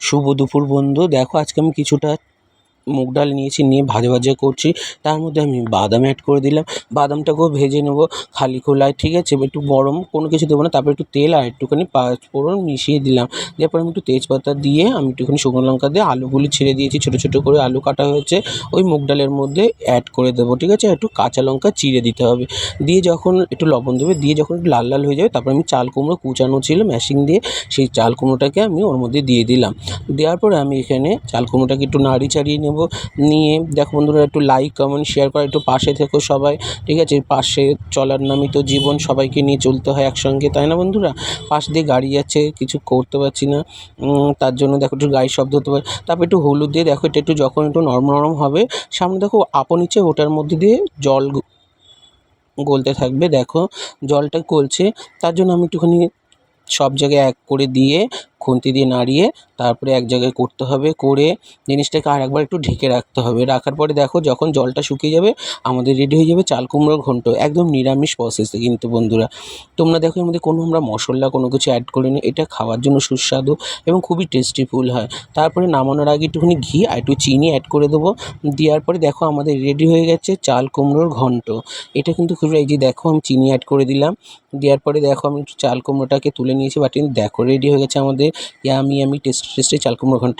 শুভ দুপুর বন্ধু। দেখো আজকে আমি কিছুটা মুগ ডাল নিয়েছি, নিয়ে ভাজা ভাজা করছি। তার মধ্যে আমি বাদাম অ্যাড করে দিলাম। বাদামটাকেও ভেজে নেব খালি খোলায়, ঠিক আছে? একটু গরম, কোনো কিছু দেবো না। তারপর একটু তেল আর একটুখানি পাঁচফোড়ন মিশিয়ে দিলাম। এরপর আমি একটু তেজপাতা দিয়ে, আমি একটুখানি শুকনো লঙ্কা দিয়ে আলুগুলি ছেড়ে দিয়েছি। ছোটো ছোটো করে আলু কাটা হয়েছে, ওই মুগ ডালের মধ্যে অ্যাড করে দেবো, ঠিক আছে? একটু কাঁচা লঙ্কা চিড়ে দিতে হবে। দিয়ে যখন একটু লবণ দেবে, দিয়ে যখন একটু লাল লাল হয়ে যাবে, তারপর আমি চাল কুমড়ো কুচানো ছিল ম্যাশিং দিয়ে, সেই চাল কুমড়োটাকে আমি ওর মধ্যে দিয়ে দিলাম। দেওয়ার পরে আমি এখানে চাল কুমড়োটাকে একটু নাড়ি চাড়িয়ে নেব। নিয়ে দেখো বন্ধুরা, একটু লাইক কমেন্ট শেয়ার করা, একটু পাশে থেকো সবাই, ঠিক আছে? পাশে চলার নামই তো জীবন, সবাইকে নিয়ে চলতে হয় একসঙ্গে, তাই না বন্ধুরা? পাশ দিয়ে গাড়ি যাচ্ছে, কিছু করতে পারছি না, তার জন্য দেখো একটু গাড়ির শব্দ হতে পারে। তারপর একটু হলুদ দিয়ে দেখো, এটা একটু যখন একটু নরম নরম হবে, সামনে দেখো আপন ইচ্ছে ওটার মধ্যে দিয়ে জল গলতে থাকবে। দেখো জলটা গলছে, তার জন্য আমি একটুখানি সব জায়গায় এক করে দিয়ে, খুন্তি দিয়ে নাড়িয়ে তারপরে এক জায়গায় করতে হবে। করে জিনিসটাকে আরেকবার একটু ঢেকে রাখতে হবে। রাখার পরে দেখো যখন জলটা শুকিয়ে যাবে, আমাদের রেডি হয়ে যাবে চাল কুমড়োর ঘন্ট। একদম নিরামিষ প্রসেসে কিন্তু বন্ধুরা। তোমরা দেখো এর মধ্যে কোনো আমরা মশলা কোনো কিছু অ্যাড করিনি। এটা খাওয়ার জন্য সুস্বাদু এবং খুবই টেস্টিফুল হয়। তারপরে নামানোর আগে একটুখানি ঘি আর একটু চিনি অ্যাড করে দেবো। দেওয়ার পরে দেখো আমাদের রেডি হয়ে গেছে চাল কুমড়োর ঘন্ট। এটা কিন্তু খুবই, এই যে দেখো আমি চিনি অ্যাড করে দিলাম। দেওয়ার পরে দেখো আমি একটু চাল কুমড়োটাকে তুলে নিয়েছি বাটি। দেখো রেডি হয়ে গেছে আমাদের ইয়ামি টেস্টি টেস্টি চাল কুমড়ো ঘন্ট।